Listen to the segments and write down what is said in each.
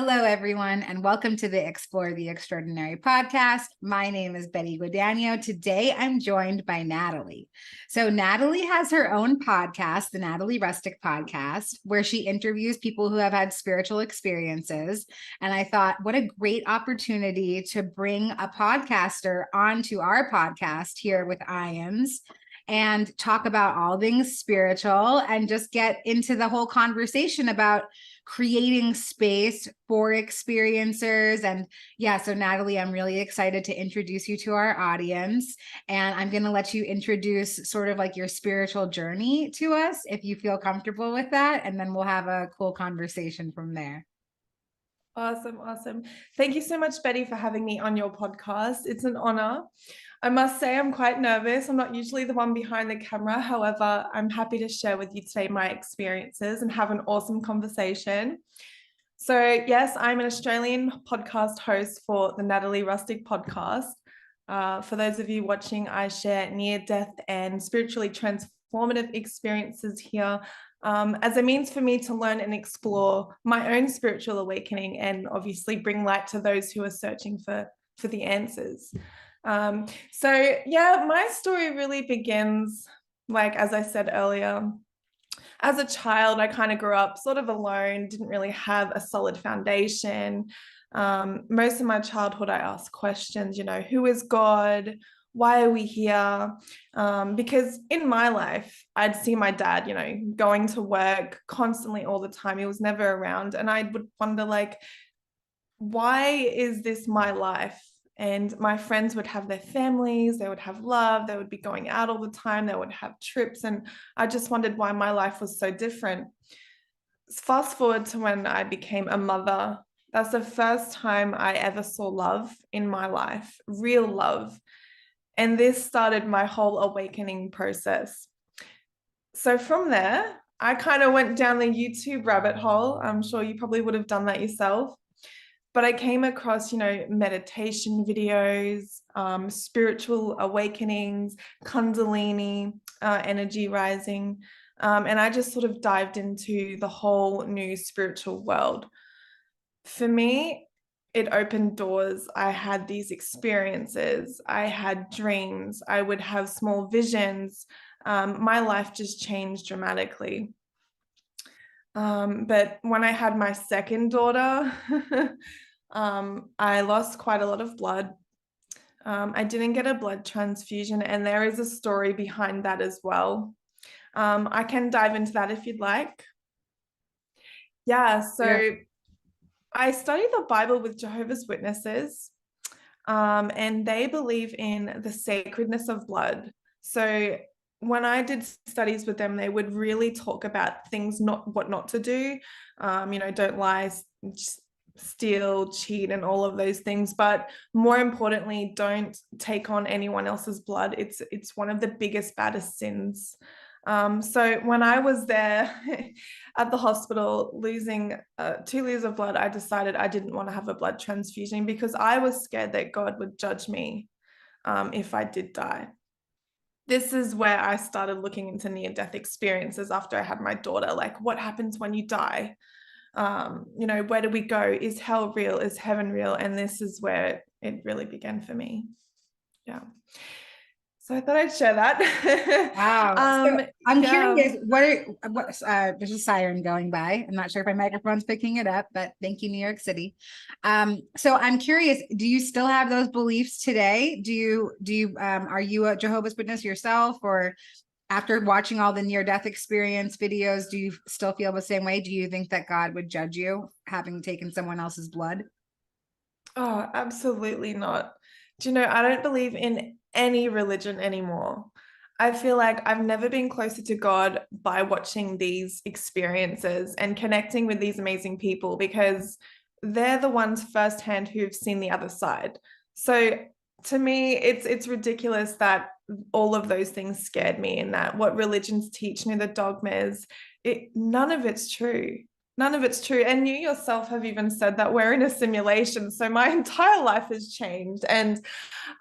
Hello, everyone, and welcome to the Explore the Extraordinary podcast. My name is Betty Guadagno. Today, I'm joined by Natalie. So Natalie has her own podcast, the Natalie Rustic Podcast, where she interviews people who have had spiritual experiences. And I thought, what a great opportunity to bring a podcaster onto our podcast here with IANDS and talk about all things spiritual and just get into the whole conversation about creating space for experiencers. And yeah, so Natalie, I'm really excited to introduce you to our audience. And I'm going to let you introduce sort of like your spiritual journey to us, if you feel comfortable with that. And then we'll have a cool conversation from there. Awesome. Thank you so much, Betty, for having me on your podcast. It's an honor. I must say I'm quite nervous. I'm not usually the one behind the camera. However, I'm happy to share with you today my experiences and have an awesome conversation. So yes, I'm an Australian podcast host for the Natalie Rustic Podcast. For those of you watching, I share near-death and spiritually transformative experiences here as a means for me to learn and explore my own spiritual awakening and obviously bring light to those who are searching for the answers. So yeah, my story really begins, like, as I said earlier, as a child, I kind of grew up sort of alone, didn't really have a solid foundation. Most of my childhood, I asked questions, who is God? Why are we here? Because in my life, I'd see my dad, going to work constantly all the time. He was never around. And I would wonder, like, why is this my life? And my friends would have their families, they would have love, they would be going out all the time, they would have trips. And I just wondered why my life was so different. Fast forward to when I became a mother. That's the first time I ever saw love in my life, real love. And this started my whole awakening process. So from there, I kind of went down the YouTube rabbit hole. I'm sure you probably would have done that yourself. But I came across, meditation videos, spiritual awakenings, Kundalini, energy rising. And I just sort of dived into the whole new spiritual world. For me, it opened doors. I had these experiences. I had dreams. I would have small visions. My life just changed dramatically. But when I had my second daughter, I lost quite a lot of blood. I didn't get a blood transfusion, and there is a story behind that as well. I can dive into that if you'd like. Yeah, so I studied the Bible with Jehovah's Witnesses, and they believe in the sacredness of blood. So when I did studies with them, they would really talk about things, what not to do. Don't lie, steal, cheat, and all of those things. But more importantly, don't take on anyone else's blood. It's one of the biggest, baddest sins. So when I was there at the hospital losing 2 liters of blood, I decided I didn't want to have a blood transfusion because I was scared that God would judge me if I did die. This is where I started looking into near-death experiences after I had my daughter. Like, what happens when you die? Where do we go? Is hell real? Is heaven real? And this is where it really began for me. Yeah. So I thought I'd share that. Wow. So I'm curious, there's a siren going by. I'm not sure if my microphone's picking it up, but thank you, New York City. So I'm curious, do you still have those beliefs today? Are you a Jehovah's Witness yourself, or after watching all the near-death experience videos, do you still feel the same way? Do you think that God would judge you having taken someone else's blood? Oh, absolutely not. I don't believe in any religion anymore. I feel like I've never been closer to God by watching these experiences and connecting with these amazing people, because they're the ones firsthand who've seen the other side. So to me, it's ridiculous that all of those things scared me, and that what religions teach me, the dogmas, none of it's true. None of it's true. And you yourself have even said that we're in a simulation. So my entire life has changed. And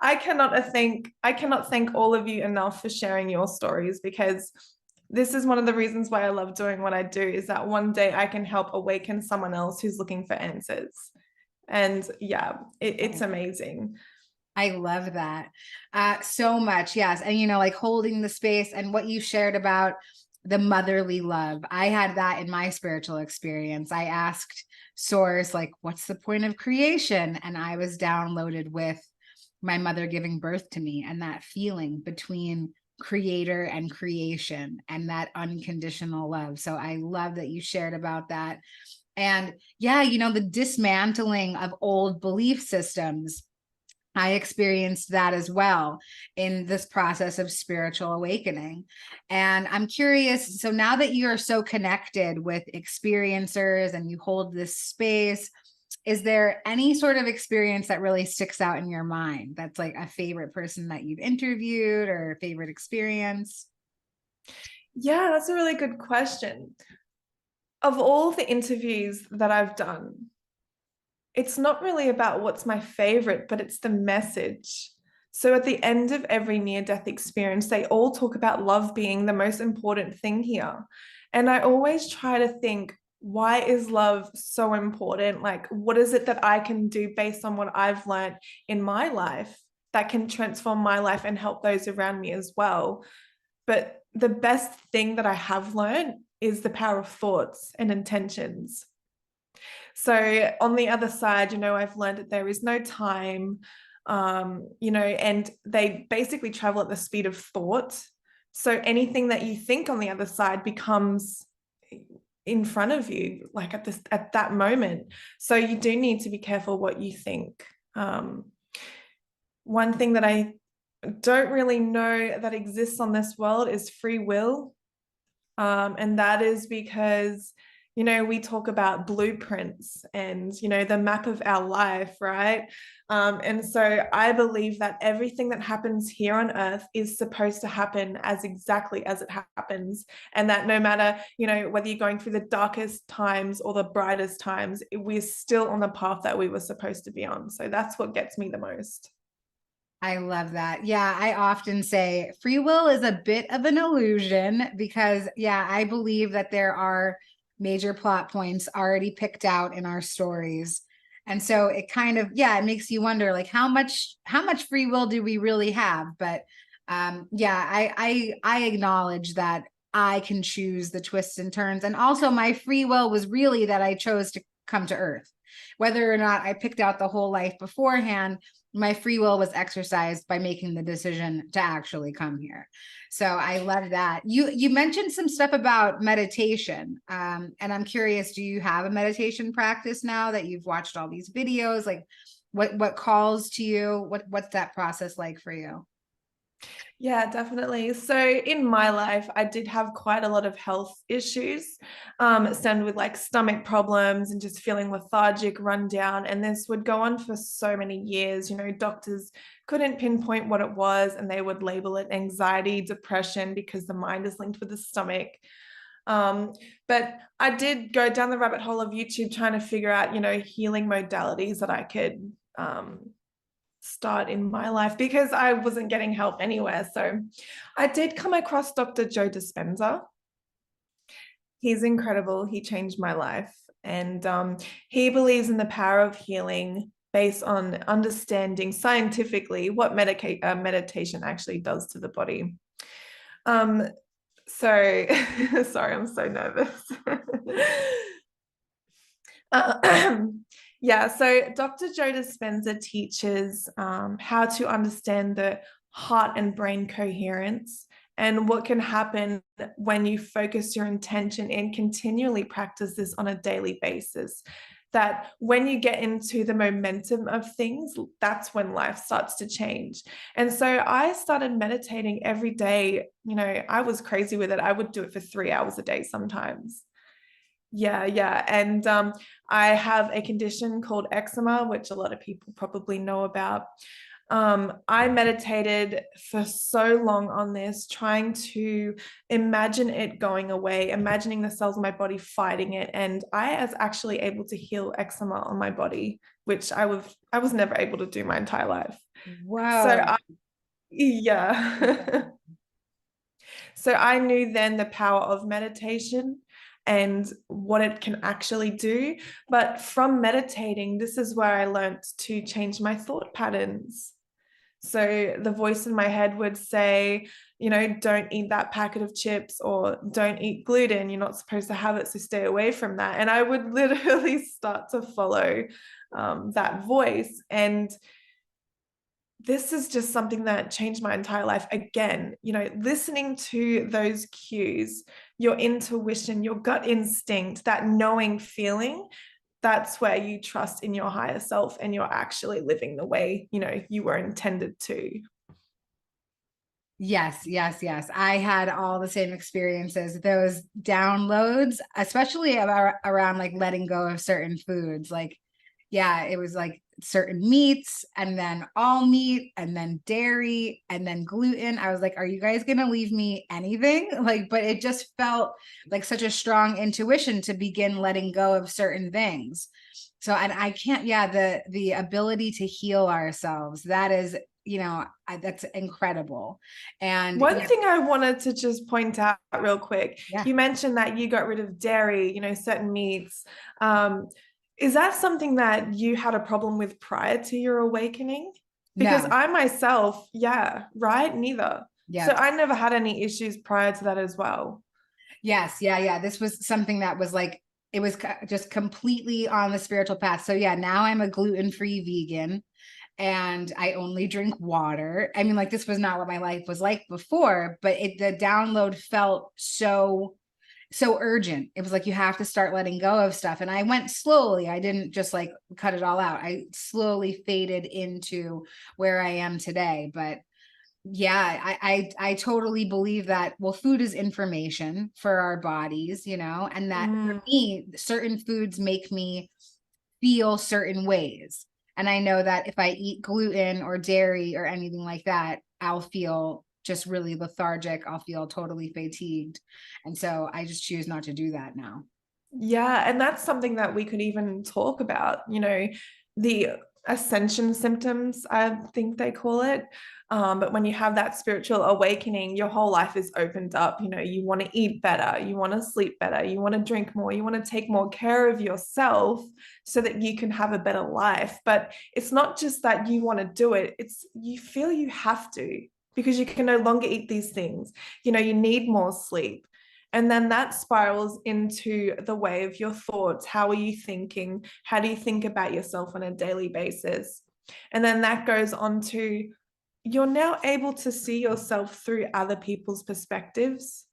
I cannot thank all of you enough for sharing your stories, because this is one of the reasons why I love doing what I do, is that one day I can help awaken someone else who's looking for answers. And yeah, it's amazing. I love that so much. Yes. And, you know, like holding the space and what you shared about the motherly love. I had that in my spiritual experience. I asked Source, like, what's the point of creation? And I was downloaded with my mother giving birth to me and that feeling between creator and creation and that unconditional love. So I love that you shared about that. And yeah, you know, the dismantling of old belief systems, I experienced that as well in this process of spiritual awakening. And I'm curious, so now that you are so connected with experiencers and you hold this space, is there any sort of experience that really sticks out in your mind that's like a favorite person that you've interviewed or a favorite experience? Yeah, that's a really good question. Of all the interviews that I've done, it's not really about what's my favorite, but it's the message. So at the end of every near-death experience, they all talk about love being the most important thing here. And I always try to think, why is love so important? Like, what is it that I can do based on what I've learned in my life that can transform my life and help those around me as well? But the best thing that I have learned is the power of thoughts and intentions. So on the other side, you know, I've learned that there is no time, you know, and they basically travel at the speed of thought. So anything that you think on the other side becomes in front of you, like at that moment. So you do need to be careful what you think. One thing that I don't really know that exists on this world is free will. And that is because, you know, we talk about blueprints and, you know, the map of our life, right? And so I believe that everything that happens here on earth is supposed to happen as exactly as it happens. And that no matter, you know, whether you're going through the darkest times or the brightest times, we're still on the path that we were supposed to be on. So that's what gets me the most. I love that. Yeah, I often say free will is a bit of an illusion because, yeah, I believe that there are major plot points already picked out in our stories. And so it kind of, yeah, it makes you wonder like how much free will do we really have? But yeah, I acknowledge that I can choose the twists and turns. And also my free will was really that I chose to come to Earth. Whether or not I picked out the whole life beforehand, my free will was exercised by making the decision to actually come here. So I love that. You mentioned some stuff about meditation, and I'm curious, do you have a meditation practice now that you've watched all these videos? Like, what calls to you? What's that process like for you? Yeah, definitely. So in my life, I did have quite a lot of health issues, stemmed with like stomach problems and just feeling lethargic, run down. And this would go on for so many years. You know, doctors couldn't pinpoint what it was, and they would label it anxiety, depression, because the mind is linked with the stomach. But I did go down the rabbit hole of YouTube trying to figure out, you know, healing modalities that I could start in my life because I wasn't getting help anywhere. So I did come across Dr. Joe Dispenza. He's incredible. He changed my life. And he believes in the power of healing based on understanding scientifically what meditation actually does to the body. So, sorry, I'm so nervous. Yeah, so Dr. Joe Dispenza teaches how to understand the heart and brain coherence and what can happen when you focus your intention and continually practice this on a daily basis. That when you get into the momentum of things, that's when life starts to change. And so I started meditating every day. You know, I was crazy with it. I would do it for 3 hours a day sometimes. Yeah. And I have a condition called eczema, which a lot of people probably know about. I meditated for so long on this, trying to imagine it going away, imagining the cells in my body fighting it. And I was actually able to heal eczema on my body, which I was never able to do my entire life. Wow. Yeah. So I knew then the power of meditation and what it can actually do. But from meditating, this is where I learned to change my thought patterns. So the voice in my head would say, don't eat that packet of chips, or don't eat gluten. You're not supposed to have it, so stay away from that. And I would literally start to follow that voice. And this is just something that changed my entire life. Again, listening to those cues, your intuition, your gut instinct, that knowing feeling, that's where you trust in your higher self and you're actually living the way, you were intended to. Yes, yes, yes. I had all the same experiences, those downloads, especially around like letting go of certain foods. Like, yeah, it was like certain meats and then all meat and then dairy and then gluten. I was like, are you guys going to leave me anything? Like, but it just felt like such a strong intuition to begin letting go of certain things. So, and I can't, yeah, the ability to heal ourselves, that is, that's incredible. And one thing I wanted to just point out real quick, yeah, you mentioned that you got rid of dairy, certain meats. Is that something that you had a problem with prior to your awakening? Because no, I myself, yeah, right, neither. So yeah, I never had any issues prior to that as well. yes, yeah. This was something that was like, it was just completely on the spiritual path. So yeah, now I'm a gluten-free vegan and I only drink water. I mean, like, this was not what my life was like before, but the download felt so urgent. It was like, you have to start letting go of stuff. And I went slowly. I didn't just like cut it all out. I slowly faded into where I am today. But yeah, I totally believe that, well, food is information for our bodies, and that for me, certain foods make me feel certain ways. And I know that if I eat gluten or dairy or anything like that, I'll feel just really lethargic. I'll feel totally fatigued. And so I just choose not to do that now. Yeah, and that's something that we could even talk about, the ascension symptoms, I think they call it. But when you have that spiritual awakening, your whole life is opened up. You want to eat better, you want to sleep better, you want to drink more, you want to take more care of yourself so that you can have a better life. But it's not just that you want to do it, it's you feel you have to, because you can no longer eat these things. You need more sleep. And then that spirals into the way of your thoughts. How are you thinking? How do you think about yourself on a daily basis? And then that goes on to, you're now able to see yourself through other people's perspectives.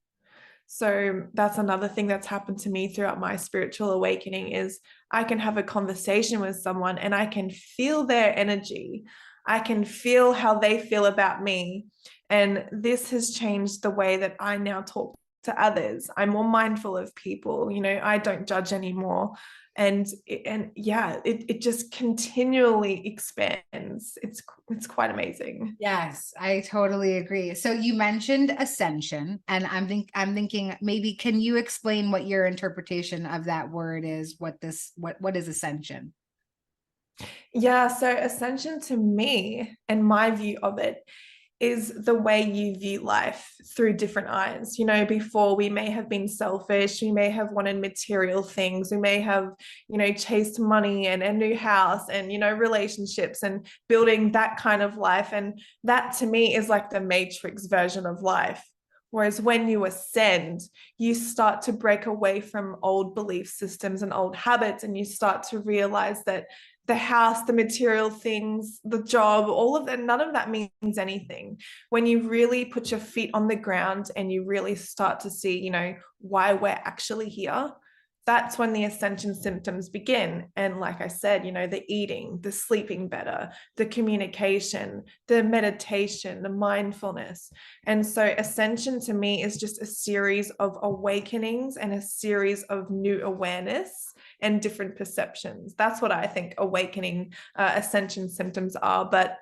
So that's another thing that's happened to me throughout my spiritual awakening is I can have a conversation with someone and I can feel their energy. I can feel how they feel about me. And this has changed the way that I now talk to others. I'm more mindful of people, I don't judge anymore. And yeah, it just continually expands. It's quite amazing. Yes, I totally agree. So you mentioned ascension, and I'm thinking, maybe can you explain what your interpretation of that word is? What is ascension? Yeah, so ascension to me and my view of it is the way you view life through different eyes. Before we may have been selfish, we may have wanted material things, we may have, chased money and a new house and, relationships and building that kind of life. And that to me is like the matrix version of life. Whereas when you ascend, you start to break away from old belief systems and old habits, and you start to realize that the house, the material things, the job, all of that, none of that means anything. When you really put your feet on the ground and you really start to see, why we're actually here, that's when the ascension symptoms begin. And like I said, the eating, the sleeping better, the communication, the meditation, the mindfulness. And so ascension to me is just a series of awakenings and a series of new awareness and different perceptions. That's what I think awakening ascension symptoms are. But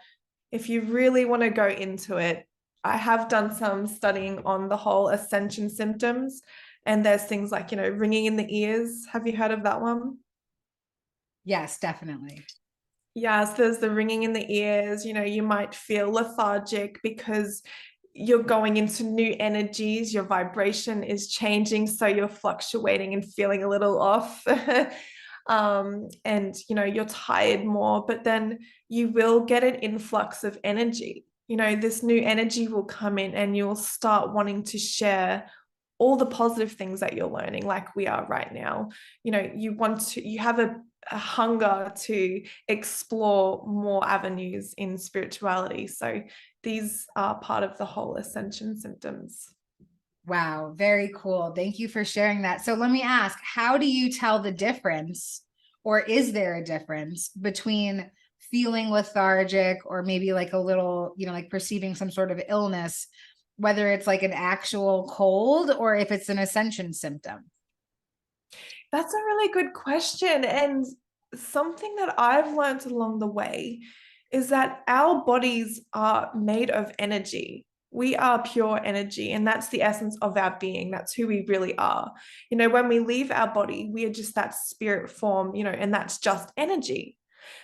if you really want to go into it, I have done some studying on the whole ascension symptoms. And there's things like, ringing in the ears. Have you heard of that one? Yes, definitely. Yes, there's the ringing in the ears. You might feel lethargic because you're going into new energies, your vibration is changing, so you're fluctuating and feeling a little off. And you're tired more, but then you will get an influx of energy. This new energy will come in and you'll start wanting to share all the positive things that you're learning, like we are right now. You have a hunger to explore more avenues in spirituality. So these are part of the whole ascension symptoms. Wow, very cool. Thank you for sharing that. So let me ask, how do you tell the difference, or is there a difference between feeling lethargic or maybe like a little, like perceiving some sort of illness, whether it's like an actual cold or if it's an ascension symptom? That's a really good question. And something that I've learned along the way is that our bodies are made of energy. We are pure energy, and that's the essence of our being. That's who we really are. When we leave our body, we are just that spirit form, and that's just energy.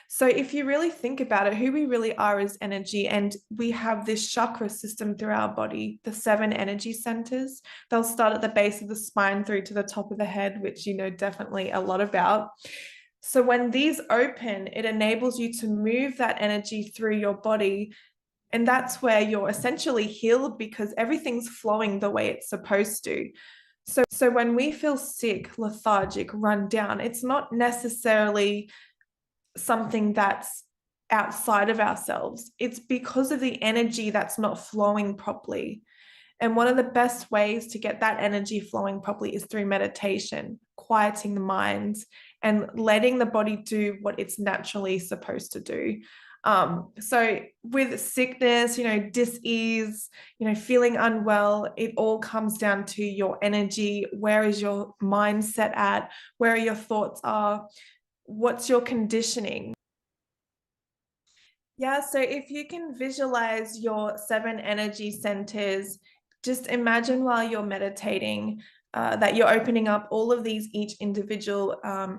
So if you really think about it, who we really are is energy, and we have this chakra system through our body, the 7 energy centers. They'll start at the base of the spine through to the top of the head, which you know definitely a lot about. So when these open, it enables you to move that energy through your body. And that's where you're essentially healed, because everything's flowing the way it's supposed to. So when we feel sick, lethargic, run down, it's not necessarily something that's outside of ourselves. It's because of the energy that's not flowing properly. And one of the best ways to get that energy flowing properly is through meditation, quieting the mind and letting the body do what it's naturally supposed to do. So with sickness, dis-ease, feeling unwell, it all comes down to your energy. Where is your mindset at? Where your thoughts are? What's your conditioning? Yeah, so if you can visualize your 7 energy centers, just imagine while you're meditating that you're opening up all of these, each individual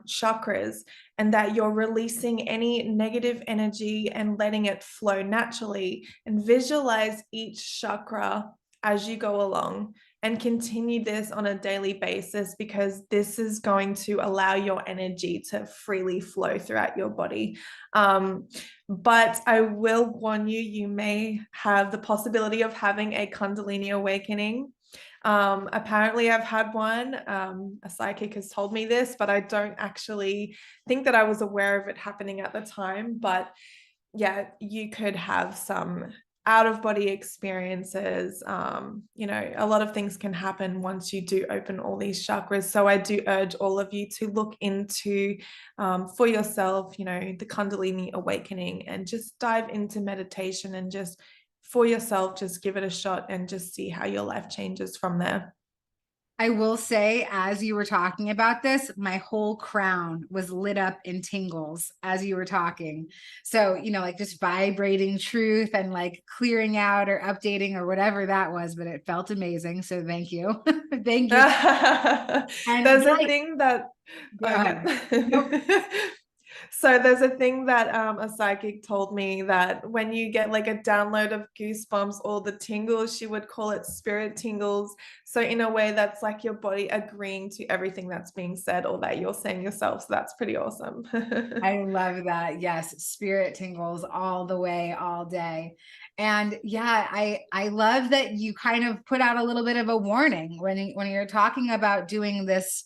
chakras, and that you're releasing any negative energy and letting it flow naturally. And visualize each chakra as you go along, and continue this on a daily basis, because this is going to allow your energy to freely flow throughout your body. But I will warn you, you may have the possibility of having a Kundalini awakening. Apparently I've had one. A psychic has told me this, but I don't actually think that I was aware of it happening at the time. But yeah, you could have some out-of-body experiences. A lot of things can happen once you do open all these chakras. So I do urge all of you to look into for yourself, the Kundalini awakening, and just dive into meditation, and just for yourself, just give it a shot and just see how your life changes from there. I will say, as you were talking about this, my whole crown was lit up in tingles as you were talking. So, like just vibrating truth and like clearing out or updating or whatever that was, but it felt amazing. So thank you. Thank you. And There's a thing that go ahead. So there's a thing that a psychic told me, that when you get like a download of goosebumps or the tingles, she would call it spirit tingles. So in a way, that's like your body agreeing to everything that's being said or that you're saying yourself. So that's pretty awesome. I love that. Yes, spirit tingles all the way, all day. And yeah, I love that you kind of put out a little bit of a warning when you're talking about doing this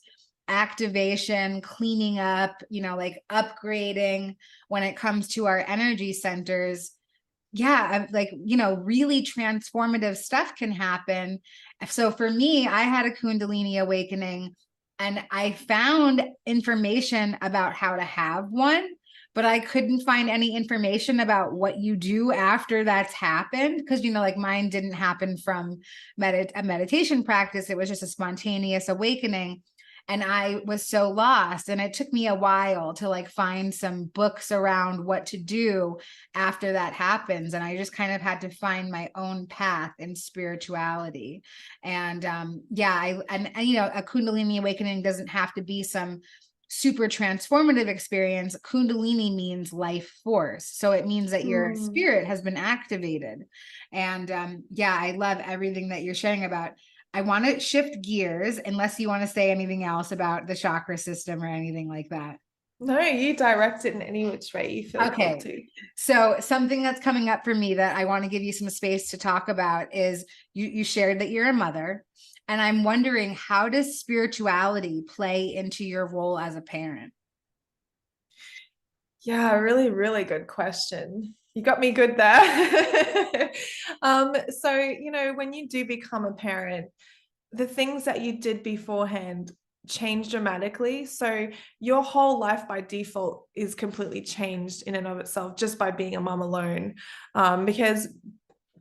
activation, cleaning up, like upgrading when it comes to our energy centers. Yeah, like, really transformative stuff can happen. So for me, I had a Kundalini awakening, and I found information about how to have one, but I couldn't find any information about what you do after that's happened. Because, like mine didn't happen from a meditation practice. It was just a spontaneous awakening. And I was so lost, and it took me a while to like find some books around what to do after that happens. And I just kind of had to find my own path in spirituality. And yeah, a Kundalini awakening doesn't have to be some super transformative experience, Kundalini means life force. So it means that your spirit has been activated. And yeah, I love everything that you're sharing about. I want to shift gears, unless you want to say anything else about the chakra system or anything like that. No, you direct it in any which way you feel called to. So something that's coming up for me that I want to give you some space to talk about is you shared that you're a mother. And I'm wondering, how does spirituality play into your role as a parent? Yeah, really, really good question. You got me good there. So, when you do become a parent, the things that you did beforehand change dramatically. So your whole life by default is completely changed in and of itself just by being a mom alone. Because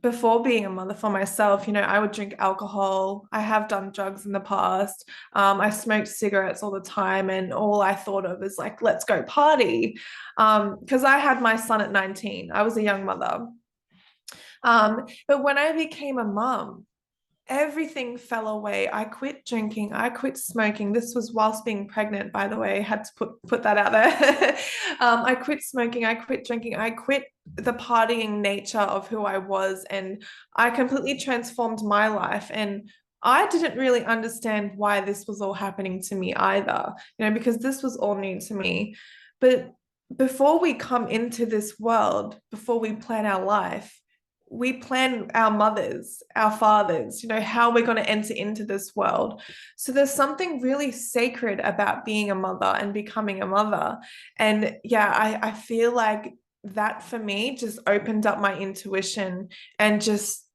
before being a mother for myself, I would drink alcohol. I have done drugs in the past. I smoked cigarettes all the time, and all I thought of is like, let's go party. Because I had my son at 19. I was a young mother. But when I became a mom, everything fell away. I quit drinking. I quit smoking. This was whilst being pregnant, by the way. I had to put that out there. I quit smoking. I quit drinking. I quit the partying nature of who I was, and I completely transformed my life. And I didn't really understand why this was all happening to me either, because this was all new to me. But before we come into this world, before we plan our life, we plan our mothers, our fathers, how we're going to enter into this world. So there's something really sacred about being a mother and becoming a mother. And yeah, I feel like that for me just opened up my intuition, and just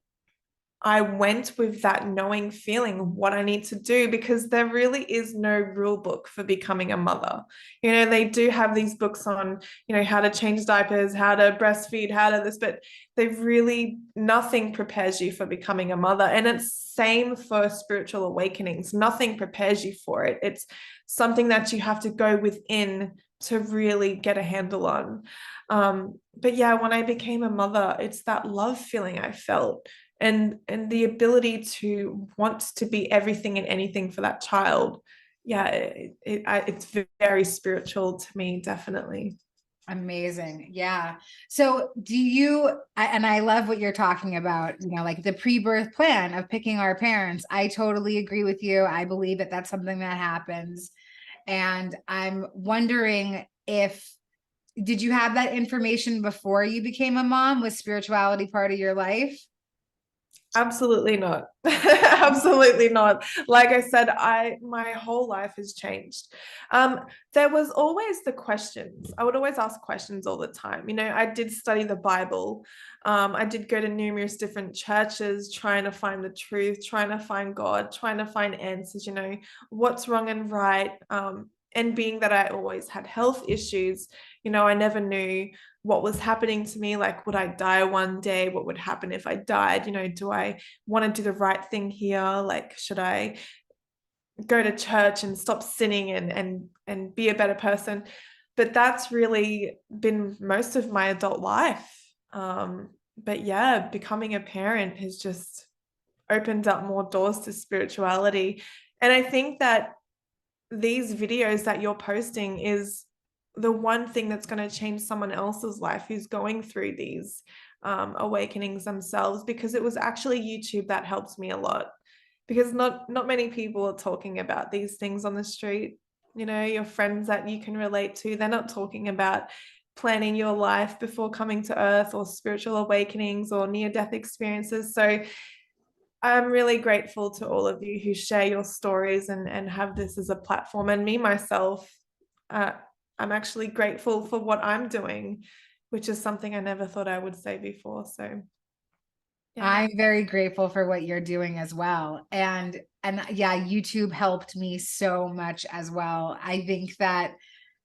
I went with that knowing feeling what I need to do, because there really is no rule book for becoming a mother. They do have these books on, how to change diapers, how to breastfeed, how to this, but nothing prepares you for becoming a mother. And it's same for spiritual awakenings. Nothing prepares you for it. It's something that you have to go within to really get a handle on. But yeah, when I became a mother, it's that love feeling I felt, and the ability to want to be everything and anything for that child. Yeah, it's very spiritual to me, definitely. Amazing. Yeah. So and I love what you're talking about, like the pre-birth plan of picking our parents. I totally agree with you. I believe that that's something that happens. And I'm wondering, did you have that information before you became a mom? Was spirituality part of your life? Absolutely not. Absolutely not. Like I said, my whole life has changed. There was always the questions. I would always ask questions all the time. I did study the Bible. I did go to numerous different churches, trying to find the truth, trying to find God, trying to find answers, what's wrong and right. And being that I always had health issues, I never knew what was happening to me. Like, would I die one day? What would happen if I died? Do I want to do the right thing here? Like, should I go to church and stop sinning and be a better person? But that's really been most of my adult life. But yeah, becoming a parent has just opened up more doors to spirituality. And I think that these videos that you're posting is the one thing that's going to change someone else's life who's going through these awakenings themselves, because it was actually YouTube that helped me a lot, because not many people are talking about these things on the street. Your friends that you can relate to, they're not talking about planning your life before coming to earth, or spiritual awakenings, or near-death experiences. So I'm really grateful to all of you who share your stories and have this as a platform. And me, myself, I'm actually grateful for what I'm doing, which is something I never thought I would say before. So yeah. I'm very grateful for what you're doing as well. And yeah, YouTube helped me so much as well. I think that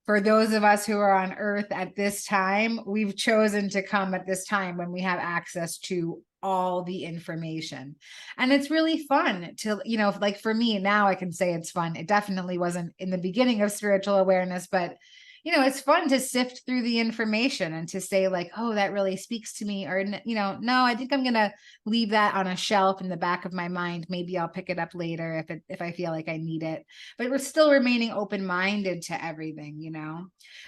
for those of us who are on earth at this time, we've chosen to come at this time when we have access to all the information. And it's really fun to, like for me now, I can say it's fun. It definitely wasn't in the beginning of spiritual awareness, but it's fun to sift through the information and to say like, oh, that really speaks to me. Or, no, I think I'm going to leave that on a shelf in the back of my mind. Maybe I'll pick it up later if I feel like I need it, but we're still remaining open-minded to everything.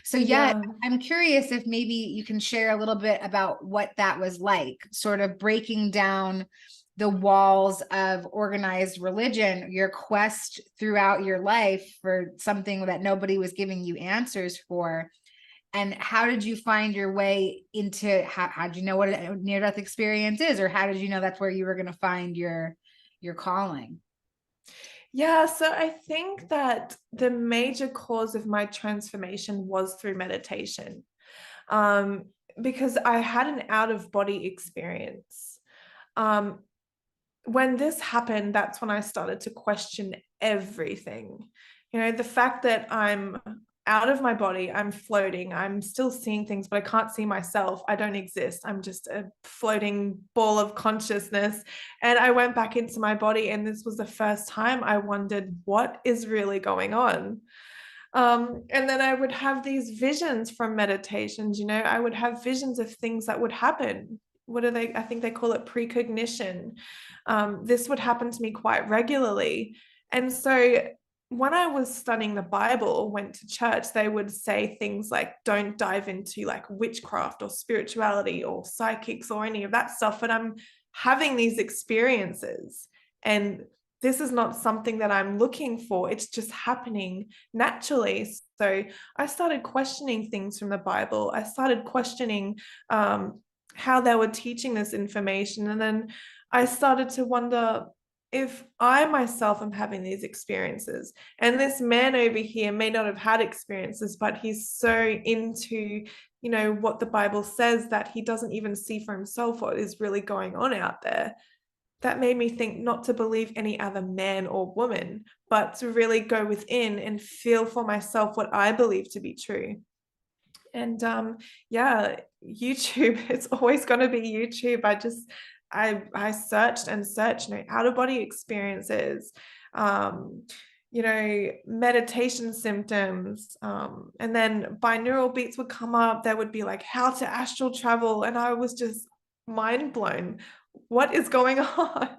So yeah, Yeah. I'm curious if maybe you can share a little bit about what that was like, sort of breaking down the walls of organized religion, your quest throughout your life for something that nobody was giving you answers for. And how did you find your way into, how did you know what a near-death experience is? Or how did you know that's where you were going to find your calling? Yeah, so I think that the major cause of my transformation was through meditation, um, because I had an out-of-body experience. Um, when this happened, that's when I started to question everything. The fact that I'm out of my body, I'm floating, I'm still seeing things, but I can't see myself. I don't exist. I'm just a floating ball of consciousness. And I went back into my body, and this was the first time I wondered what is really going on. And then I would have these visions from meditations. I would have visions of things that would happen. What are they? I think they call it precognition. This would happen to me quite regularly. And so when I was studying the Bible, went to church, they would say things like, don't dive into like witchcraft or spirituality or psychics or any of that stuff. But I'm having these experiences, and this is not something that I'm looking for. It's just happening naturally. So I started questioning things from the Bible. I started questioning how they were teaching this information. And then I started to wonder, if I myself am having these experiences, and this man over here may not have had experiences, but he's so into, what the Bible says, that he doesn't even see for himself what is really going on out there. That made me think not to believe any other man or woman, but to really go within and feel for myself what I believe to be true. And yeah, YouTube, it's always going to be YouTube. I searched and searched, out of body experiences, meditation symptoms, and then binaural beats would come up. There would be like how to astral travel, and I was just mind blown. What is going on?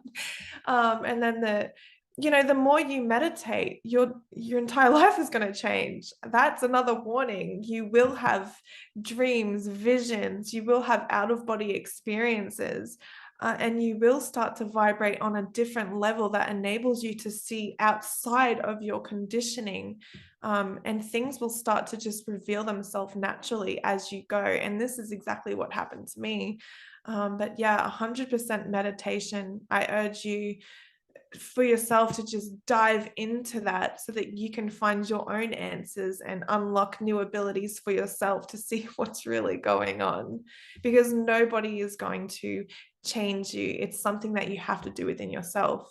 And then the more you meditate, your entire life is going to change. That's another warning. You will have dreams, visions, you will have out of body experiences, and you will start to vibrate on a different level that enables you to see outside of your conditioning, and things will start to just reveal themselves naturally as you go. And this is exactly what happened to me. But yeah, 100% meditation. I urge you for yourself to just dive into that so that you can find your own answers and unlock new abilities for yourself to see what's really going on, because nobody is going to change you. It's something that you have to do within yourself.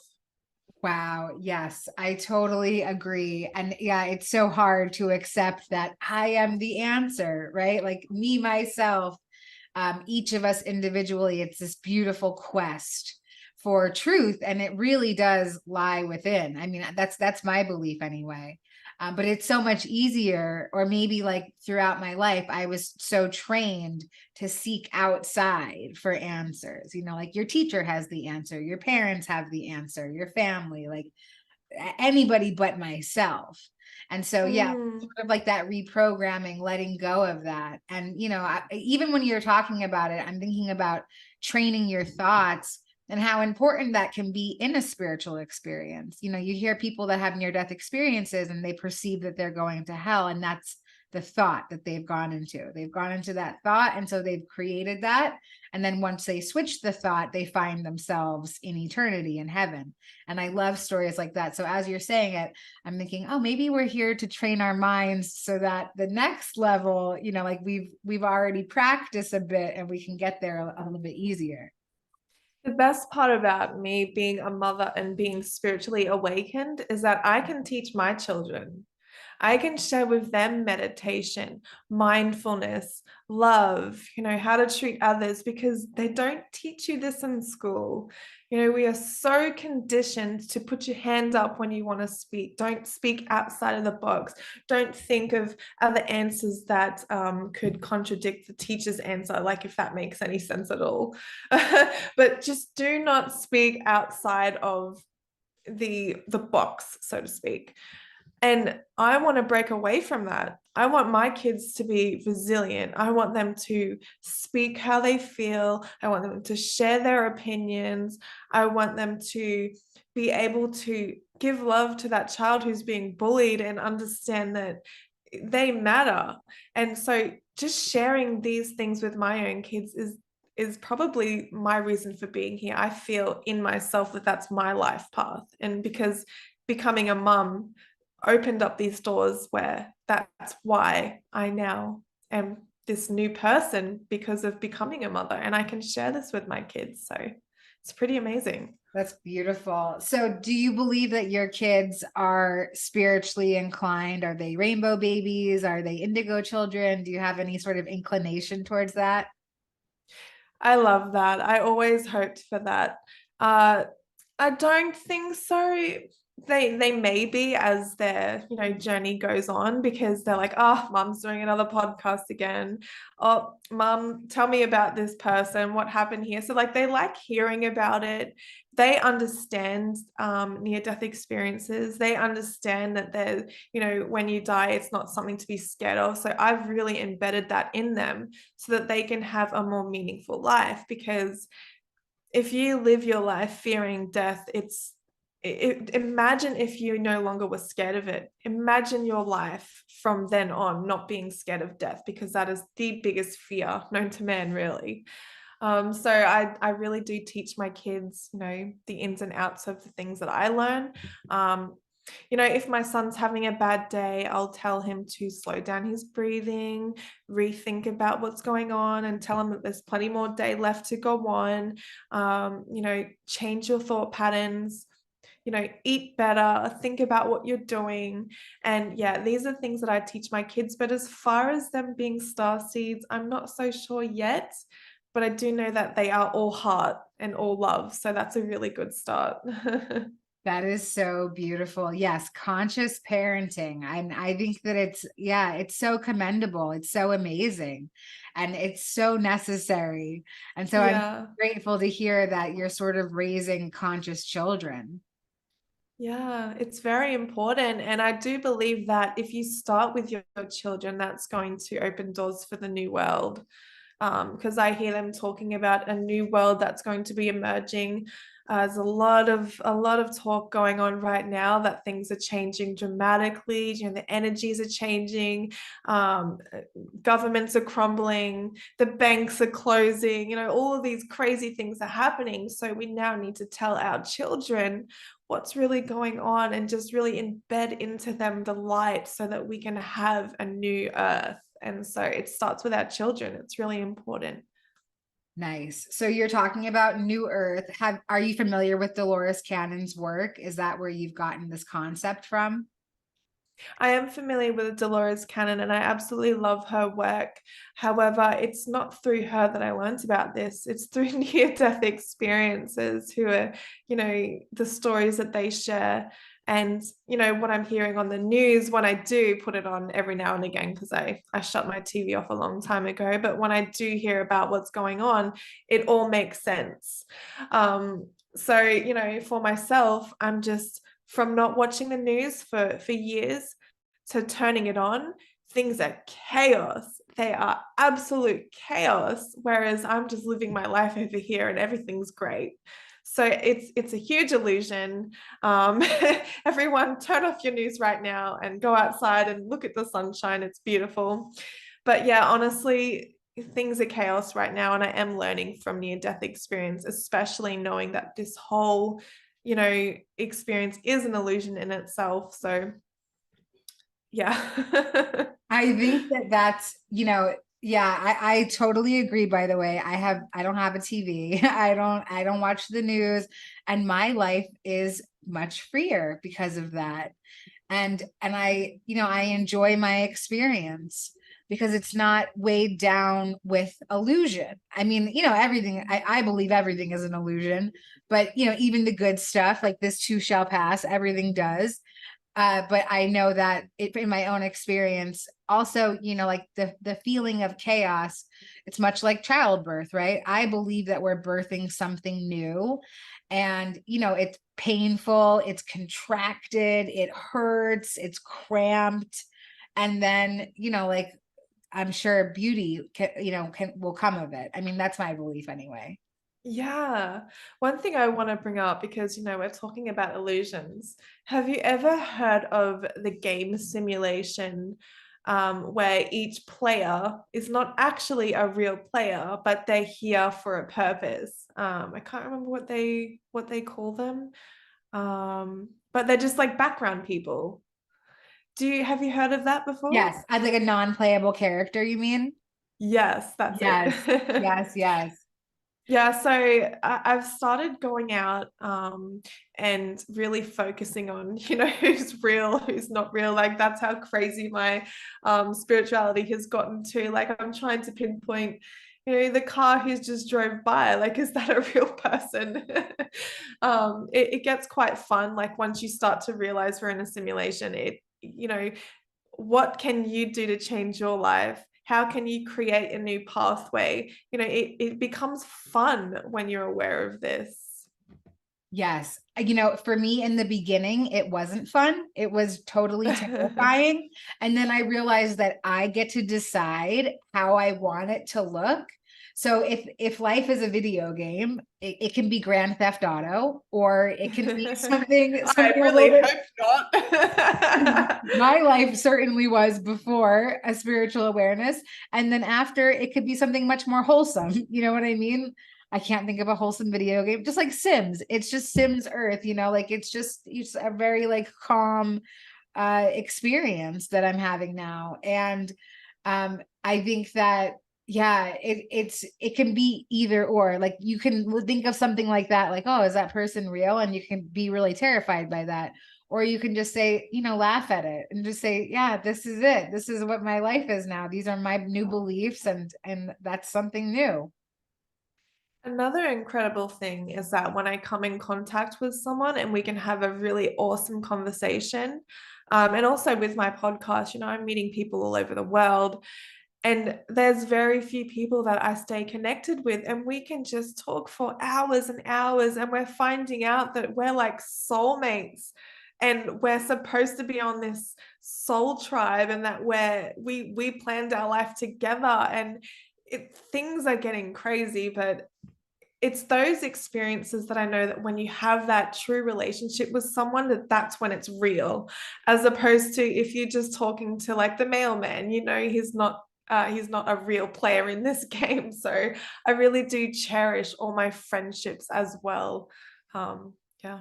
Wow. Yes, I totally agree. And yeah, it's so hard to accept that I am the answer, right? Like me, myself, each of us individually, it's this beautiful quest for truth. And it really does lie within. I mean, that's my belief anyway. But it's so much easier, or maybe like throughout my life, I was so trained to seek outside for answers. Like your teacher has the answer, your parents have the answer, your family, like anybody but myself. And so, yeah, Mm. sort of like that reprogramming, letting go of that. And, even when you're talking about it, I'm thinking about training your thoughts and how important that can be in a spiritual experience. You hear people that have near-death experiences and they perceive that they're going to hell, and that's the thought that they've gone into. They've gone into that thought, and so they've created that. And then once they switch the thought, they find themselves in eternity in heaven. And I love stories like that. So as you're saying it, I'm thinking, oh, maybe we're here to train our minds so that the next level, like we've already practiced a bit and we can get there a little bit easier. The best part about me being a mother and being spiritually awakened is that I can teach my children. I can share with them meditation, mindfulness, love, how to treat others, because they don't teach you this in school. We are so conditioned to put your hand up when you want to speak. Don't speak outside of the box. Don't think of other answers that could contradict the teacher's answer, like if that makes any sense at all. But just do not speak outside of the box, so to speak. And I want to break away from that. I want my kids to be resilient. I want them to speak how they feel. I want them to share their opinions. I want them to be able to give love to that child who's being bullied and understand that they matter. And so just sharing these things with my own kids is probably my reason for being here. I feel in myself that that's my life path. And because becoming a mum opened up these doors where that's why I now am this new person, because of becoming a mother, and I can share this with my kids. So it's pretty amazing. That's beautiful. So do you believe that your kids are spiritually inclined? Are they rainbow babies? Are they indigo children? Do you have any sort of inclination towards that? I love that. I always hoped for that. I don't think so. They may be, as their journey goes on, because they're like, oh, mom's doing another podcast again. Oh, mom, tell me about this person. What happened here? So like they like hearing about it. They understand near-death experiences. They understand that they're, when you die, it's not something to be scared of. So I've really embedded that in them so that they can have a more meaningful life. Because if you live your life fearing death, imagine if you no longer were scared of it. Imagine your life from then on not being scared of death, because that is the biggest fear known to man, really. So I really do teach my kids, the ins and outs of the things that I learn. If my son's having a bad day, I'll tell him to slow down his breathing, rethink about what's going on, and tell him that there's plenty more day left to go on. Change your thought patterns, eat better, think about what you're doing. And yeah, these are things that I teach my kids. But as far as them being star seeds, I'm not so sure yet, but I do know that they are all heart and all love. So that's a really good start. That is so beautiful. Yes, conscious parenting. And I think that it's so commendable. It's so amazing. And it's so necessary. And so I'm Yeah. grateful to hear that you're sort of raising conscious children. Yeah, it's very important. And I do believe that if you start with your children, that's going to open doors for the new world. Because I hear them talking about a new world that's going to be emerging. There's a lot of talk going on right now that things are changing dramatically. The energies are changing, governments are crumbling, the banks are closing. All of these crazy things are happening. So we now need to tell our children what's really going on and just really embed into them the light so that we can have a new earth. And so it starts with our children. It's really important. Nice. So you're talking about New Earth. Are you familiar with Dolores Cannon's work? Is that where you've gotten this concept from? I am familiar with Dolores Cannon and I absolutely love her work. However, it's not through her that I learned about this. It's through near-death experiences, who are, the stories that they share. And, what I'm hearing on the news when I do put it on every now and again, because I shut my TV off a long time ago. But when I do hear about what's going on, it all makes sense. So, for myself, I'm just, from not watching the news for years to turning it on, things are chaos. They are absolute chaos. Whereas I'm just living my life over here and everything's great. So it's a huge illusion. Everyone turn off your news right now and go outside and look at the sunshine. It's beautiful. But yeah, honestly, things are chaos right now. And I am learning from near-death experience, especially knowing that this whole experience is an illusion in itself. So yeah. I think that's, Yeah, I totally agree, by the way. I don't have a TV. I don't watch the news, and my life is much freer because of that. And I, I enjoy my experience because it's not weighed down with illusion. I mean, everything, I believe everything is an illusion, but even the good stuff, like this too shall pass, everything does. But I know that in my own experience, also, like the feeling of chaos, it's much like childbirth, right? I believe that we're birthing something new, and it's painful, it's contracted, it hurts, it's cramped, and then like I'm sure beauty will come of it. I mean, that's my belief anyway. Yeah. One thing I want to bring up, because, we're talking about illusions. Have you ever heard of the game simulation, where each player is not actually a real player, but they're here for a purpose? I can't remember what they call them. But they're just like background people. Have you heard of that before? Yes, as like a non-playable character, you mean? Yes, that's Yes, it. yes, yes. Yeah, so I've started going out and really focusing on, who's real, who's not real. Like that's how crazy my spirituality has gotten to. Like I'm trying to pinpoint, the car who's just drove by. Like, is that a real person? It gets quite fun. Like once you start to realize we're in a simulation, what can you do to change your life? How can you create a new pathway? It becomes fun when you're aware of this. Yes. For me in the beginning, it wasn't fun. It was totally terrifying. And then I realized that I get to decide how I want it to look. So if life is a video game, it can be Grand Theft Auto, or it can be something I something a little really bit. hope not. My life certainly was before a spiritual awareness. And then after, it could be something much more wholesome. You know what I mean? I can't think of a wholesome video game, just like Sims. It's just Sims Earth, like it's a very like calm experience that I'm having now. And I think that yeah, it can be either or. Like you can think of something like that, like, oh, is that person real? And you can be really terrified by that. Or you can just say, laugh at it and just say, yeah, this is it. This is what my life is now. These are my new beliefs, and that's something new. Another incredible thing is that when I come in contact with someone and we can have a really awesome conversation, and also with my podcast, I'm meeting people all over the world. And there's very few people that I stay connected with, and we can just talk for hours and hours, and we're finding out that we're like soulmates, and we're supposed to be on this soul tribe, and that we planned our life together, and things are getting crazy, but it's those experiences that I know that when you have that true relationship with someone, that's when it's real, as opposed to if you're just talking to like the mailman, he's not a real player in this game. So I really do cherish all my friendships as well. Yeah.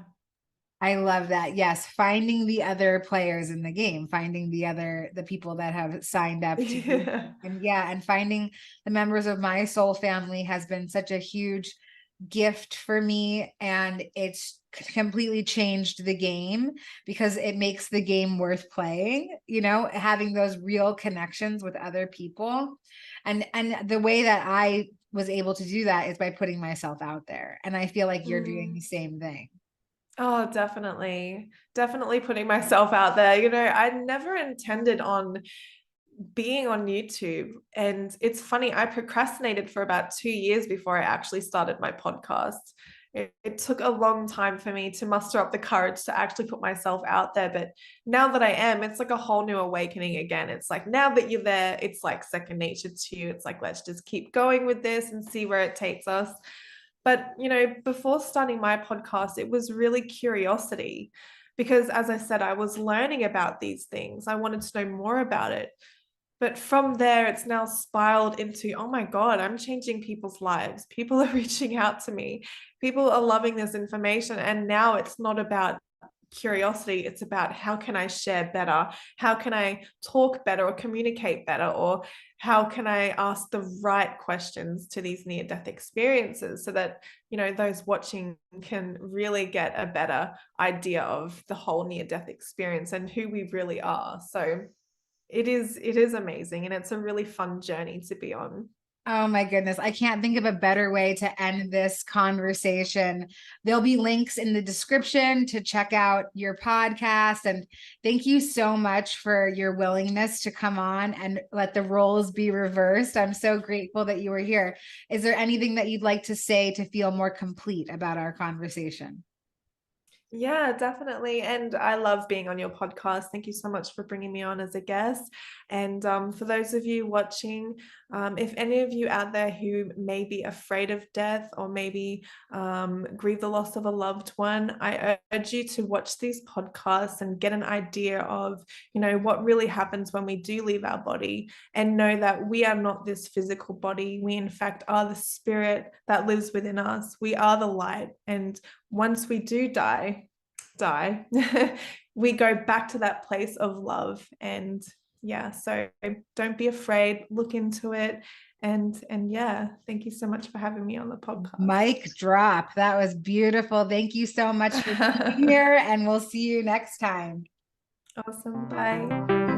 I love that. Yes, finding the other players in the game, finding the people that have signed up to be, Yeah. and yeah, and finding the members of my soul family has been such a huge gift for me, and it's completely changed the game because it makes the game worth playing, having those real connections with other people. And the way that I was able to do that is by putting myself out there, and I feel like you're doing the Mm. same thing. Oh, definitely. Definitely putting myself out there. I never intended on being on YouTube. And it's funny, I procrastinated for about 2 years before I actually started my podcast. It took a long time for me to muster up the courage to actually put myself out there. But now that I am, it's like a whole new awakening again. It's like now that you're there, it's like second nature to you. It's like, let's just keep going with this and see where it takes us. But, before starting my podcast, it was really curiosity because, as I said, I was learning about these things. I wanted to know more about it. But from there, it's now spiraled into, oh my God, I'm changing people's lives. People are reaching out to me. People are loving this information. And now it's not about curiosity. It's about how can I share better? How can I talk better or communicate better? Or how can I ask the right questions to these near-death experiences so that, those watching can really get a better idea of the whole near-death experience and who we really are. So it is amazing, and it's a really fun journey to be on. Oh my goodness. I can't think of a better way to end this conversation. There'll be links in the description to check out your podcast. And thank you so much for your willingness to come on and let the roles be reversed. I'm so grateful that you were here. Is there anything that you'd like to say to feel more complete about our conversation? Yeah, definitely. And I love being on your podcast. Thank you so much for bringing me on as a guest. And for those of you watching, if any of you out there who may be afraid of death or maybe grieve the loss of a loved one, I urge you to watch these podcasts and get an idea of, what really happens when we do leave our body, and know that we are not this physical body. We, in fact, are the spirit that lives within us. We are the light. And once we do die, we go back to that place of love. And yeah, so don't be afraid, look into it. And yeah, thank you so much for having me on the podcast. Mic drop. That was beautiful. Thank you so much for being here, and we'll see you next time. Awesome. Bye.